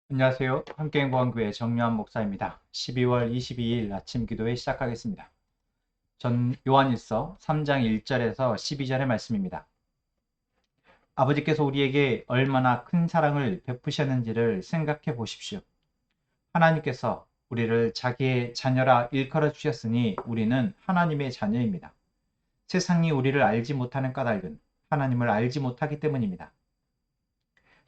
안녕하세요. 함께행보한교회 정요한 목사입니다. 12월 22일 아침 기도회 시작하겠습니다. 전 요한일서 3장 1절에서 12절의 말씀입니다. 아버지께서 우리에게 얼마나 큰 사랑을 베푸셨는지를 생각해 보십시오. 하나님께서 우리를 자기의 자녀라 일컬어 주셨으니 우리는 하나님의 자녀입니다. 세상이 우리를 알지 못하는 까닭은 하나님을 알지 못하기 때문입니다.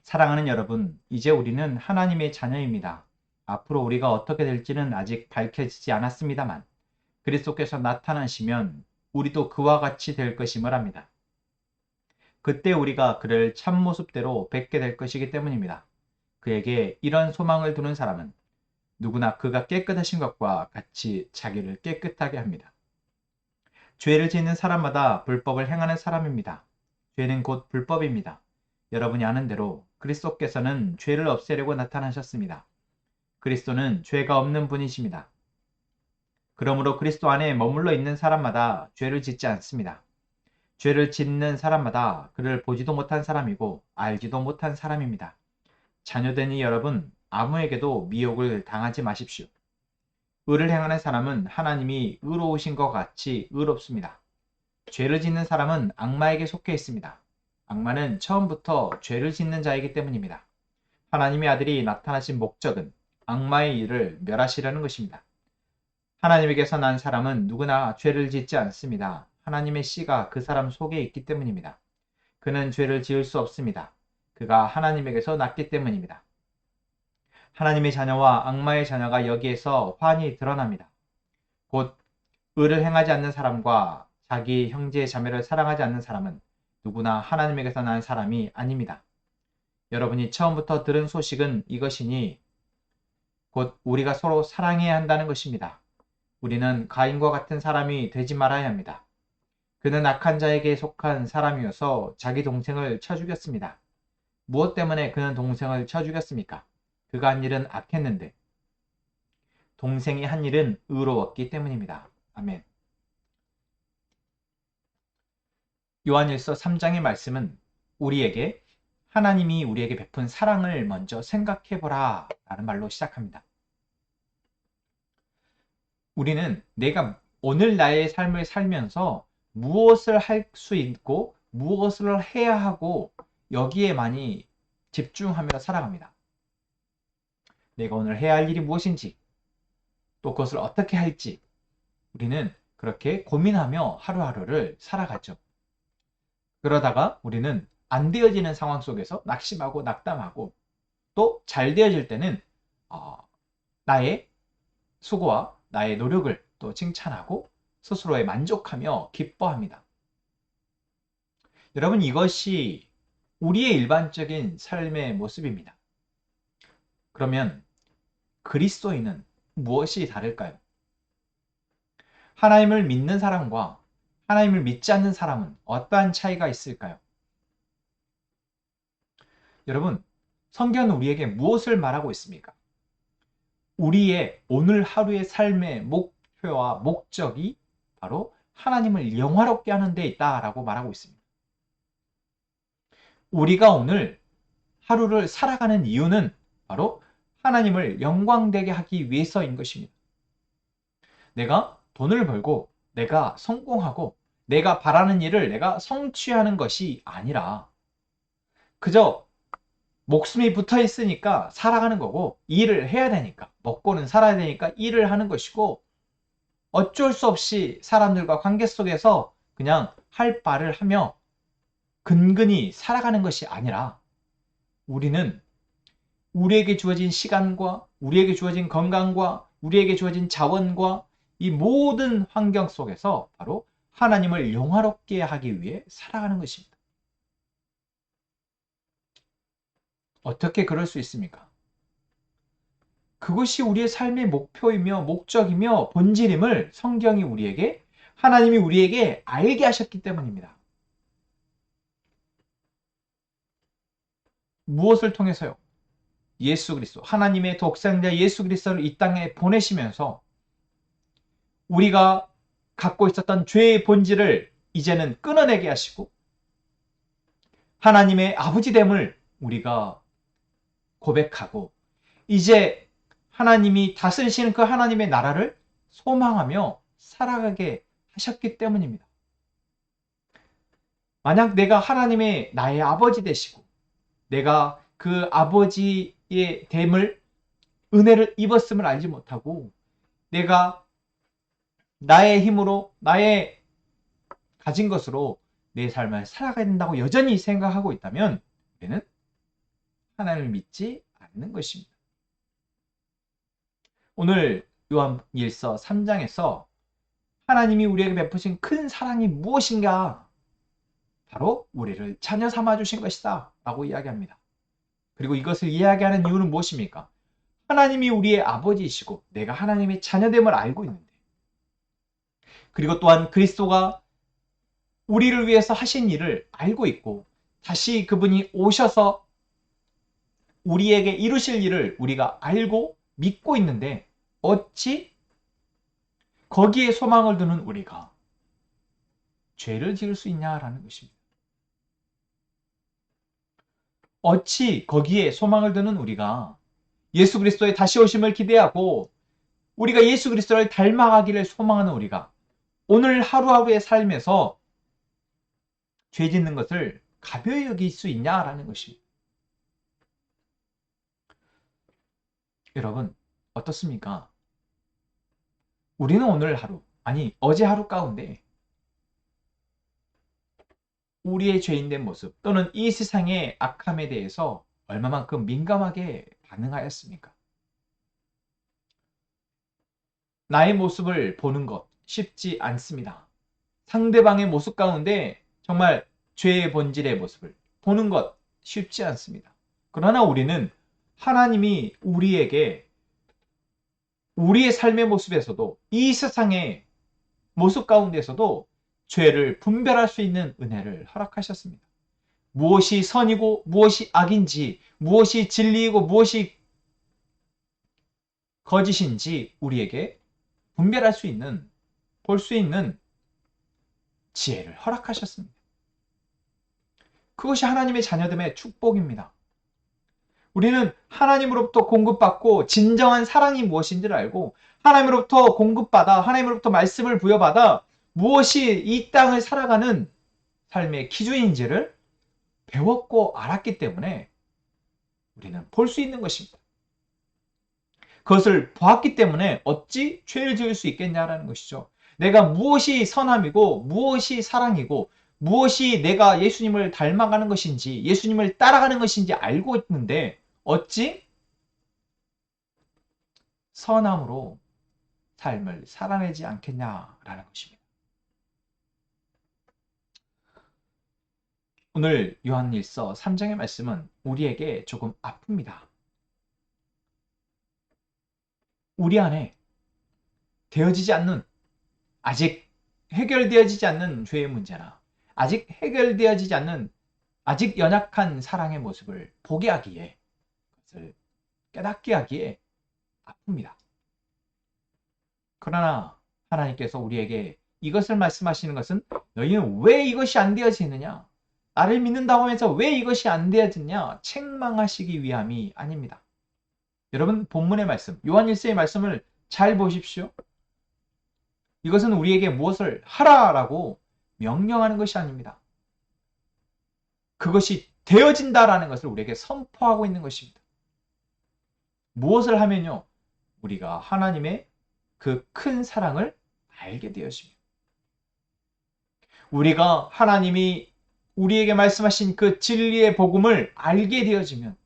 사랑하는 여러분, 이제 우리는 하나님의 자녀입니다. 앞으로 우리가 어떻게 될지는 아직 밝혀지지 않았습니다만 그리스도께서 나타나시면 우리도 그와 같이 될 것임을 압니다. 그때 우리가 그를 참모습대로 뵙게 될 것이기 때문입니다. 그에게 이런 소망을 두는 사람은 누구나 그가 깨끗하신 것과 같이 자기를 깨끗하게 합니다. 죄를 짓는 사람마다 불법을 행하는 사람입니다. 죄는 곧 불법입니다. 여러분이 아는 대로 그리스도께서는 죄를 없애려고 나타나셨습니다. 그리스도는 죄가 없는 분이십니다. 그러므로 그리스도 안에 머물러 있는 사람마다 죄를 짓지 않습니다. 죄를 짓는 사람마다 그를 보지도 못한 사람이고 알지도 못한 사람입니다. 자녀되니 여러분, 아무에게도 미혹을 당하지 마십시오. 의를 행하는 사람은 하나님이 의로우신 것 같이 의롭습니다. 죄를 짓는 사람은 악마에게 속해 있습니다. 악마는 처음부터 죄를 짓는 자이기 때문입니다. 하나님의 아들이 나타나신 목적은 악마의 일을 멸하시려는 것입니다. 하나님에게서 난 사람은 누구나 죄를 짓지 않습니다. 하나님의 씨가 그 사람 속에 있기 때문입니다. 그는 죄를 지을 수 없습니다. 그가 하나님에게서 났기 때문입니다. 하나님의 자녀와 악마의 자녀가 여기에서 환히 드러납니다. 곧 의를 행하지 않는 사람과 자기 형제 자매를 사랑하지 않는 사람은 누구나 하나님에게서 난 사람이 아닙니다. 여러분이 처음부터 들은 소식은 이것이니 곧 우리가 서로 사랑해야 한다는 것입니다. 우리는 가인과 같은 사람이 되지 말아야 합니다. 그는 악한 자에게 속한 사람이어서 자기 동생을 쳐 죽였습니다. 무엇 때문에 그는 동생을 쳐 죽였습니까? 그가 한 일은 악했는데 동생이 한 일은 의로웠기 때문입니다. 아멘. 요한일서 3장의 말씀은 우리에게 하나님이 우리에게 베푼 사랑을 먼저 생각해보라 라는 말로 시작합니다. 우리는 내가 오늘 나의 삶을 살면서 무엇을 할 수 있고 무엇을 해야 하고 여기에 많이 집중하며 살아갑니다. 내가 오늘 해야 할 일이 무엇인지 또 그것을 어떻게 할지 우리는 그렇게 고민하며 하루하루를 살아가죠. 그러다가 우리는 안 되어지는 상황 속에서 낙심하고 낙담하고 또 잘 되어질 때는 나의 수고와 나의 노력을 또 칭찬하고 스스로에 만족하며 기뻐합니다. 여러분, 이것이 우리의 일반적인 삶의 모습입니다. 그러면 그리스도인은 무엇이 다를까요? 하나님을 믿는 사람과 하나님을 믿지 않는 사람은 어떠한 차이가 있을까요? 여러분, 성경은 우리에게 무엇을 말하고 있습니까? 우리의 오늘 하루의 삶의 목표와 목적이 바로 하나님을 영화롭게 하는 데 있다라고 말하고 있습니다. 우리가 오늘 하루를 살아가는 이유는 바로 하나님을 영광되게 하기 위해서인 것입니다. 내가 돈을 벌고 내가 성공하고 내가 바라는 일을 내가 성취하는 것이 아니라 그저 목숨이 붙어 있으니까 살아가는 거고 일을 해야 되니까 먹고는 살아야 되니까 일을 하는 것이고 어쩔 수 없이 사람들과 관계 속에서 그냥 할 바를 하며 근근히 살아가는 것이 아니라 우리는 우리에게 주어진 시간과 우리에게 주어진 건강과 우리에게 주어진 자원과 이 모든 환경 속에서 바로 하나님을 영화롭게 하기 위해 살아가는 것입니다. 어떻게 그럴 수 있습니까? 그것이 우리의 삶의 목표이며 목적이며 본질임을 성경이 우리에게 하나님이 우리에게 알게 하셨기 때문입니다. 무엇을 통해서요? 예수 그리스도, 하나님의 독생자 예수 그리스도를 이 땅에 보내시면서 우리가 갖고 있었던 죄의 본질을 이제는 끊어내게 하시고 하나님의 아버지됨을 우리가 고백하고 이제 하나님이 다스리시는 그 하나님의 나라를 소망하며 살아가게 하셨기 때문입니다. 만약 내가 하나님의 나의 아버지 되시고 내가 그 아버지의 됨을 은혜를 입었음을 알지 못하고 내가 나의 힘으로 나의 가진 것으로 내 삶을 살아가야 된다고 여전히 생각하고 있다면 우리는 하나님을 믿지 않는 것입니다. 오늘 요한일서 3장에서 하나님이 우리에게 베푸신 큰 사랑이 무엇인가? 바로 우리를 자녀 삼아 주신 것이다 라고 이야기합니다. 그리고 이것을 이야기하는 이유는 무엇입니까? 하나님이 우리의 아버지이시고 내가 하나님의 자녀됨을 알고 있는데, 그리고 또한 그리스도가 우리를 위해서 하신 일을 알고 있고 다시 그분이 오셔서 우리에게 이루실 일을 우리가 알고 믿고 있는데 어찌 거기에 소망을 두는 우리가 죄를 지을 수 있냐라는 것입니다. 어찌 거기에 소망을 두는 우리가 예수 그리스도의 다시 오심을 기대하고 우리가 예수 그리스도를 닮아가기를 소망하는 우리가 오늘 하루하루의 삶에서 죄 짓는 것을 가벼이 여길 수 있냐라는 것입니다. 여러분 어떻습니까? 우리는 오늘 하루, 아니 어제 하루 가운데 우리의 죄인된 모습 또는 이 세상의 악함에 대해서 얼마만큼 민감하게 반응하였습니까? 나의 모습을 보는 것 쉽지 않습니다. 상대방의 모습 가운데 정말 죄의 본질의 모습을 보는 것 쉽지 않습니다. 그러나 우리는 하나님이 우리에게 우리의 삶의 모습에서도 이 세상의 모습 가운데서도 죄를 분별할 수 있는 은혜를 허락하셨습니다. 무엇이 선이고 무엇이 악인지, 무엇이 진리이고 무엇이 거짓인지 우리에게 분별할 수 있는, 볼 수 있는 지혜를 허락하셨습니다. 그것이 하나님의 자녀됨의 축복입니다. 우리는 하나님으로부터 공급받고 진정한 사랑이 무엇인지를 알고 하나님으로부터 공급받아 하나님으로부터 말씀을 부여받아 무엇이 이 땅을 살아가는 삶의 기준인지를 배웠고 알았기 때문에 우리는 볼 수 있는 것입니다. 그것을 보았기 때문에 어찌 죄를 지을 수 있겠냐라는 것이죠. 내가 무엇이 선함이고 무엇이 사랑이고 무엇이 내가 예수님을 닮아가는 것인지 예수님을 따라가는 것인지 알고 있는데 어찌 선함으로 삶을 살아내지 않겠냐라는 것입니다. 오늘 요한일서 3장의 말씀은 우리에게 조금 아픕니다. 우리 안에 되어지지 않는, 아직 해결되어지지 않는 죄의 문제나 아직 해결되어지지 않는 아직 연약한 사랑의 모습을 보게 하기에, 그것을 깨닫게 하기에 아픕니다. 그러나 하나님께서 우리에게 이것을 말씀하시는 것은 너희는 왜 이것이 안 되어지느냐? 나를 믿는다고 하면서 왜 이것이 안 되어지냐? 책망하시기 위함이 아닙니다. 여러분 본문의 말씀, 요한일서의 말씀을 잘 보십시오. 이것은 우리에게 무엇을 하라라고 명령하는 것이 아닙니다. 그것이 되어진다라는 것을 우리에게 선포하고 있는 것입니다. 무엇을 하면요? 우리가 하나님의 그 큰 사랑을 알게 되어집니다. 우리가 하나님이 우리에게 말씀하신 그 진리의 복음을 알게 되어지면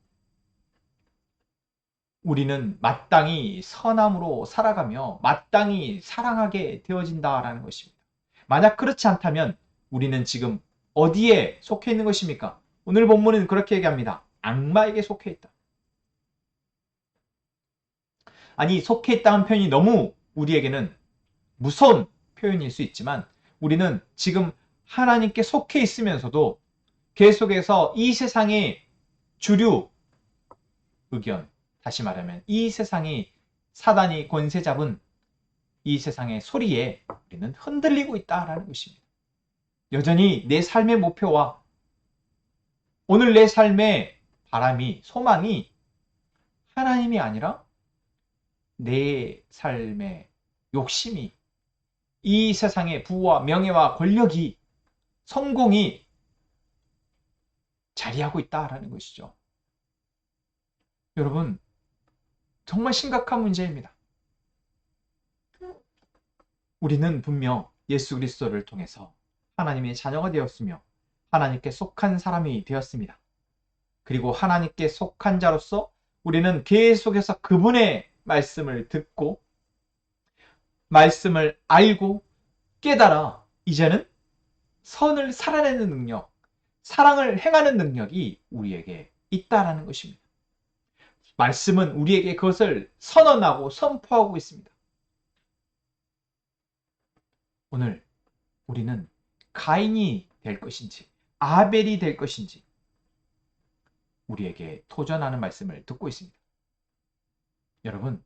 우리는 마땅히 선함으로 살아가며 마땅히 사랑하게 되어진다라는 것입니다. 만약 그렇지 않다면 우리는 지금 어디에 속해 있는 것입니까? 오늘 본문은 그렇게 얘기합니다. 악마에게 속해 있다. 아니, 속해 있다는 표현이 너무 우리에게는 무서운 표현일 수 있지만 우리는 지금 하나님께 속해 있으면서도 계속해서 이 세상의 주류 의견, 다시 말하면 이 세상이 사단이 권세 잡은 이 세상의 소리에 우리는 흔들리고 있다라는 것입니다. 여전히 내 삶의 목표와 오늘 내 삶의 바람이, 소망이 하나님이 아니라 내 삶의 욕심이, 이 세상의 부와 명예와 권력이, 성공이 자리하고 있다라는 것이죠. 여러분, 정말 심각한 문제입니다. 우리는 분명 예수 그리스도를 통해서 하나님의 자녀가 되었으며 하나님께 속한 사람이 되었습니다. 그리고 하나님께 속한 자로서 우리는 계속해서 그분의 말씀을 듣고 말씀을 알고 깨달아 이제는 선을 살아내는 능력, 사랑을 행하는 능력이 우리에게 있다라는 것입니다. 말씀은 우리에게 그것을 선언하고 선포하고 있습니다. 오늘 우리는 가인이 될 것인지 아벨이 될 것인지 우리에게 도전하는 말씀을 듣고 있습니다. 여러분,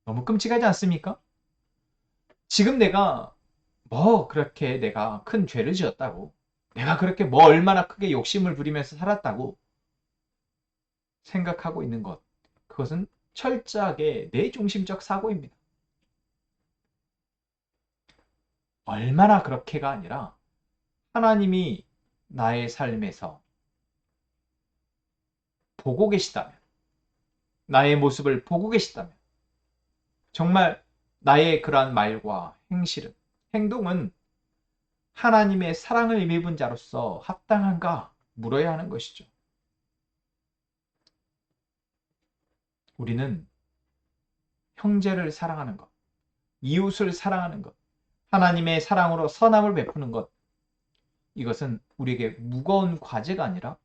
너무 끔찍하지 않습니까? 지금 내가 그렇게 내가 큰 죄를 지었다고, 내가 그렇게 얼마나 크게 욕심을 부리면서 살았다고 생각하고 있는 것, 그것은 철저하게 내 중심적 사고입니다. 얼마나 그렇게가 아니라 하나님이 나의 삶에서 보고 계시다면, 나의 모습을 보고 계시다면, 정말 나의 그러한 말과 행동은 하나님의 사랑을 입은 자로서 합당한가 물어야 하는 것이죠. 우리는 형제를 사랑하는 것, 이웃을 사랑하는 것, 하나님의 사랑으로 선함을 베푸는 것, 이것은 우리에게 무거운 과제가 아니라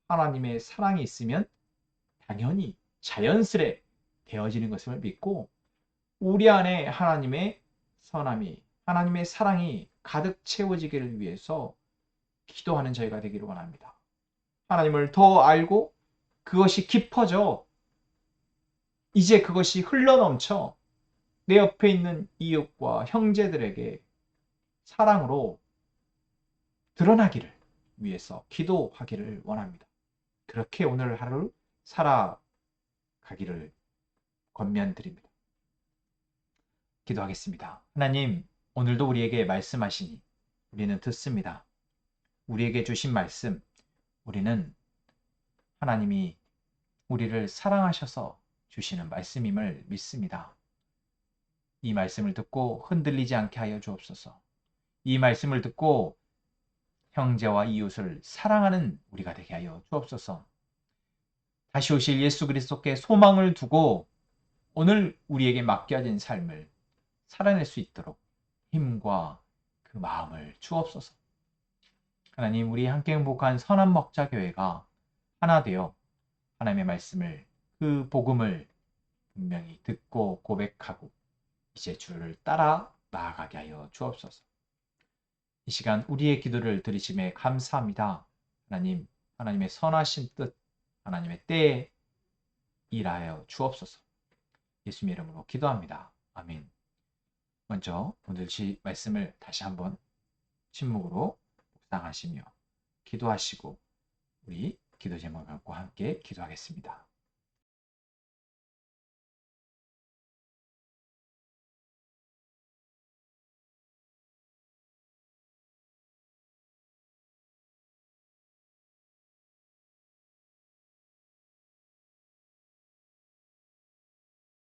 하나님의 사랑이 있으면 당연히 자연스레 되어지는 것을 믿고 우리 안에 하나님의 선함이, 하나님의 사랑이 가득 채워지기를 위해서 기도하는 저희가 되기를 원합니다. 하나님을 더 알고 그것이 깊어져 이제 그것이 흘러넘쳐 내 옆에 있는 이웃과 형제들에게 사랑으로 드러나기를 위해서 기도하기를 원합니다. 그렇게 오늘 하루 살아가기를 권면드립니다. 기도하겠습니다. 하나님, 오늘도 우리에게 말씀하시니 우리는 듣습니다. 우리에게 주신 말씀, 우리는 하나님이 우리를 사랑하셔서 주시는 말씀임을 믿습니다. 이 말씀을 듣고 흔들리지 않게 하여 주옵소서. 이 말씀을 듣고 형제와 이웃을 사랑하는 우리가 되게 하여 주옵소서. 다시 오실 예수 그리스도께 소망을 두고 오늘 우리에게 맡겨진 삶을 살아낼 수 있도록 힘과 그 마음을 주옵소서. 하나님, 우리 함께 행복한 선한 먹자교회가 하나 되어 하나님의 말씀을, 그 복음을 분명히 듣고 고백하고 이제 주를 따라 나아가게 하여 주옵소서. 이 시간 우리의 기도를 들으심에 감사합니다. 하나님, 하나님의 선하신 뜻, 하나님의 때에 일하여 주옵소서. 예수님의 이름으로 기도합니다. 아멘. 먼저 오늘 말씀을 다시 한번 침묵으로 묵상하시며 기도하시고 우리 기도 제목을 갖고 함께 기도하겠습니다.